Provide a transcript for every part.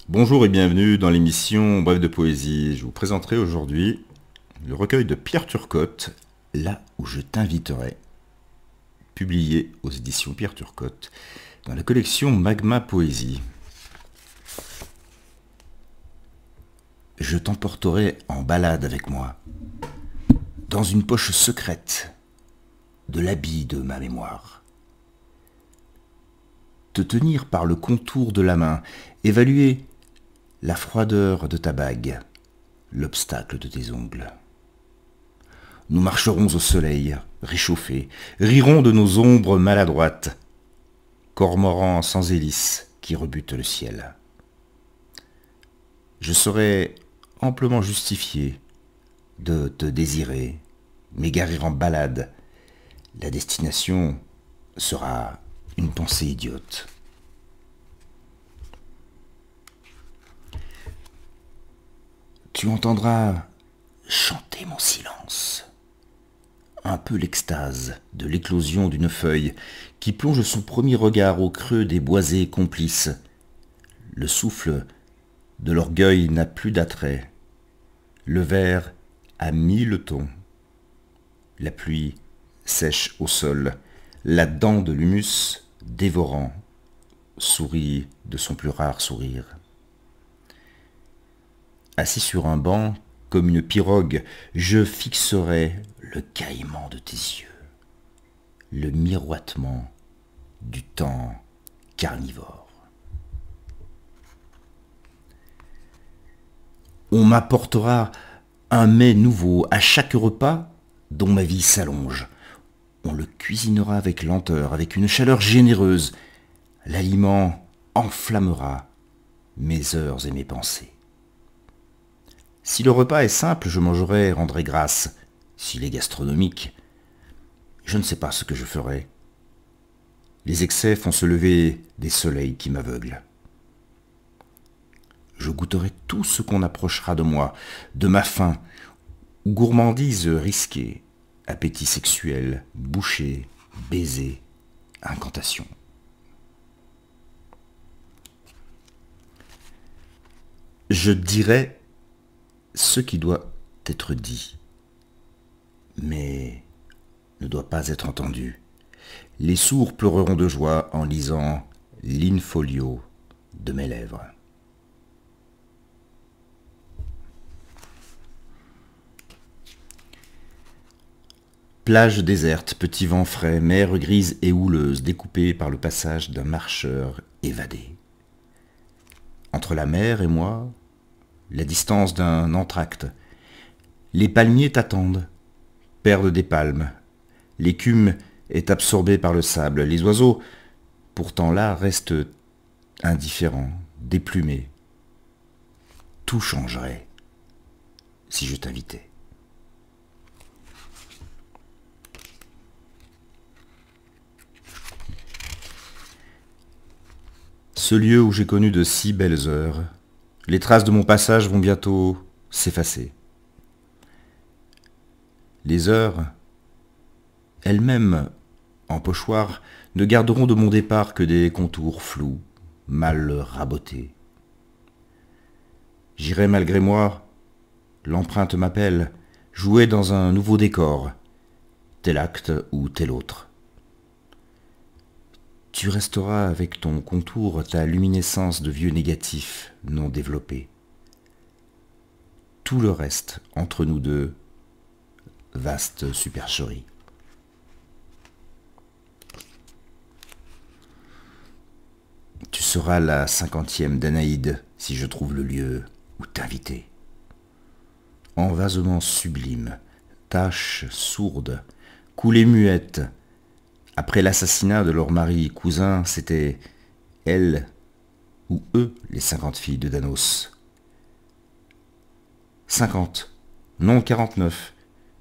Bonjour et bienvenue dans l'émission Bref de poésie. Je vous présenterai aujourd'hui le recueil de Pierre Turcotte, Là où je t'inviterai, publié aux éditions Pierre Turcotte dans la collection Magma Poésie. Je t'emporterai en balade avec moi, dans une poche secrète de l'habit de ma mémoire. Te tenir par le contour de la main, évaluer la froideur de ta bague, l'obstacle de tes ongles. Nous marcherons au soleil, réchauffés, rirons de nos ombres maladroites, cormorans sans hélice qui rebutent le ciel. Je serai amplement justifié de te désirer, m'égarer en balade. La destination sera une pensée idiote. Tu entendras chanter mon silence, un peu l'extase de l'éclosion d'une feuille qui plonge son premier regard au creux des boisés complices. Le souffle de l'orgueil n'a plus d'attrait. Le verre a 1000 tons. La pluie sèche au sol. La dent de l'humus, dévorant, sourit de son plus rare sourire. Assis sur un banc, comme une pirogue, je fixerai le caillement de tes yeux, le miroitement du temps carnivore. On m'apportera un mets nouveau à chaque repas dont ma vie s'allonge. On le cuisinera avec lenteur, avec une chaleur généreuse. L'aliment enflammera mes heures et mes pensées. Si le repas est simple, je mangerai et rendrai grâce. S'il est gastronomique, je ne sais pas ce que je ferai. Les excès font se lever des soleils qui m'aveuglent. Je goûterai tout ce qu'on approchera de moi, de ma faim, gourmandise risquée, appétit sexuel, bouchée, baiser, incantation. Je dirai ce qui doit être dit, mais ne doit pas être entendu. Les sourds pleureront de joie en lisant l'infolio de mes lèvres. Plage déserte, petit vent frais, mer grise et houleuse, découpée par le passage d'un marcheur évadé. Entre la mer et moi, la distance d'un entracte. Les palmiers t'attendent, perdent des palmes. L'écume est absorbée par le sable. Les oiseaux, pourtant là, restent indifférents, déplumés. Tout changerait si je t'invitais. Ce lieu où j'ai connu de si belles heures, les traces de mon passage vont bientôt s'effacer. Les heures, elles-mêmes, en pochoir, ne garderont de mon départ que des contours flous, mal rabotés. J'irai malgré moi, l'empreinte m'appelle, jouer dans un nouveau décor, tel acte ou tel autre. Tu resteras avec ton contour, ta luminescence de vieux négatifs non développés. Tout le reste, entre nous deux, vaste supercherie. Tu seras la 50e d'Anaïde si je trouve le lieu où t'inviter. Envasement sublime, tâche sourde, coulée muette. Après l'assassinat de leur mari cousin, c'était elle ou eux les 50 filles de Danos. 50, non 49.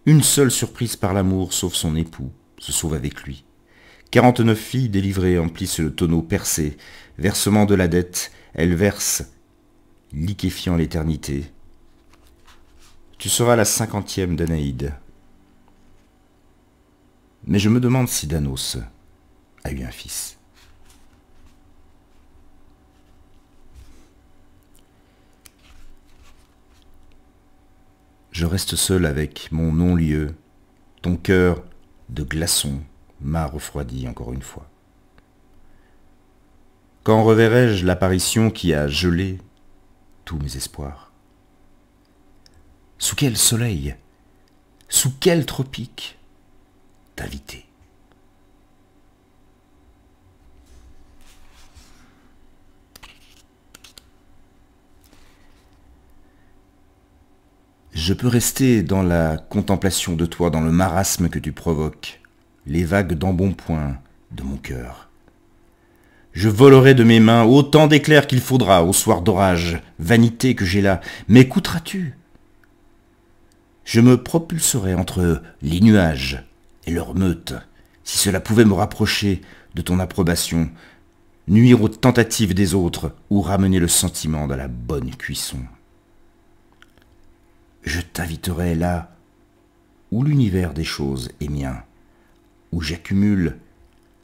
Une seule surprise par l'amour, sauf son époux, se sauve avec lui. 49 filles délivrées emplissent le tonneau percé. Versement de la dette, elles versent, liquéfiant l'éternité. Tu seras la 50e d'Anaïde. Mais je me demande si Danos a eu un fils. Je reste seul avec mon non-lieu. Ton cœur de glaçon m'a refroidi encore une fois. Quand reverrai-je l'apparition qui a gelé tous mes espoirs? Sous quel soleil, sous quel tropique t'inviter? Je peux rester dans la contemplation de toi, dans le marasme que tu provoques, les vagues d'embonpoint de mon cœur. Je volerai de mes mains autant d'éclairs qu'il faudra au soir d'orage, vanité que j'ai là. M'écouteras-tu? Je me propulserai entre les nuages et leur meute, si cela pouvait me rapprocher de ton approbation, nuire aux tentatives des autres ou ramener le sentiment de la bonne cuisson. Je t'inviterai là où l'univers des choses est mien, où j'accumule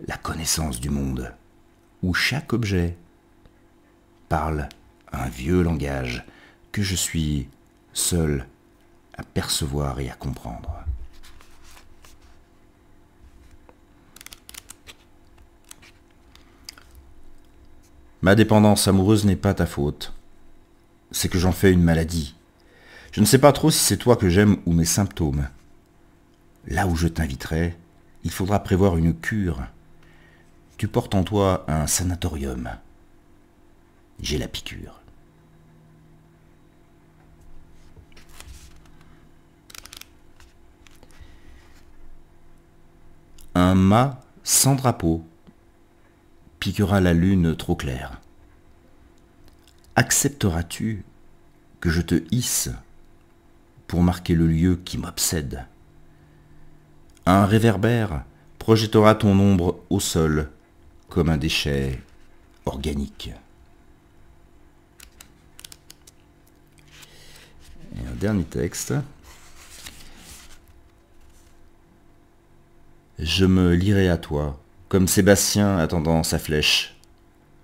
la connaissance du monde, où chaque objet parle un vieux langage que je suis seul à percevoir et à comprendre. Ma dépendance amoureuse n'est pas ta faute, c'est que j'en fais une maladie. Je ne sais pas trop si c'est toi que j'aime ou mes symptômes. Là où je t'inviterai, il faudra prévoir une cure. Tu portes en toi un sanatorium. J'ai la piqûre. Un mât sans drapeau piquera la lune trop claire. Accepteras-tu que je te hisse pour marquer le lieu qui m'obsède? Un réverbère projettera ton ombre au sol comme un déchet organique. Et un dernier texte. Je me lierai à toi, comme Sébastien attendant sa flèche,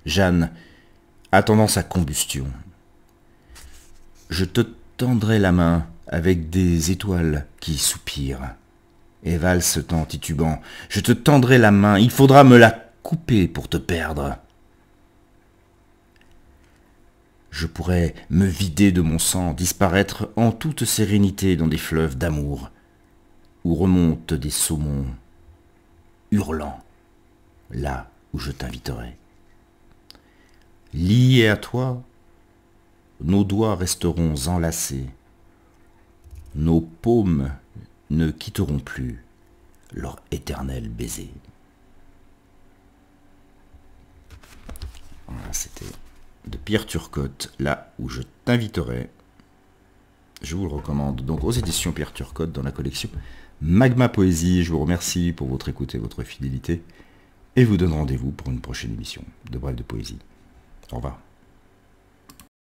Jeanne attendant sa combustion. Je te tendrai la main avec des étoiles qui soupirent et valsent en titubant. Je te tendrai la main, il faudra me la couper pour te perdre. Je pourrais me vider de mon sang, disparaître en toute sérénité dans des fleuves d'amour, où remontent des saumons hurlant, là où je t'inviterai. Liés à toi, nos doigts resteront enlacés, nos paumes ne quitteront plus leur éternel baiser. Voilà, c'était de Pierre Turcotte, là où je t'inviterai. Je vous le recommande donc aux éditions Pierre Turcotte dans la collection Magma Poésie. Je vous remercie pour votre écoute et votre fidélité et vous donne rendez-vous pour une prochaine émission de Brèves de Poésie. Au revoir.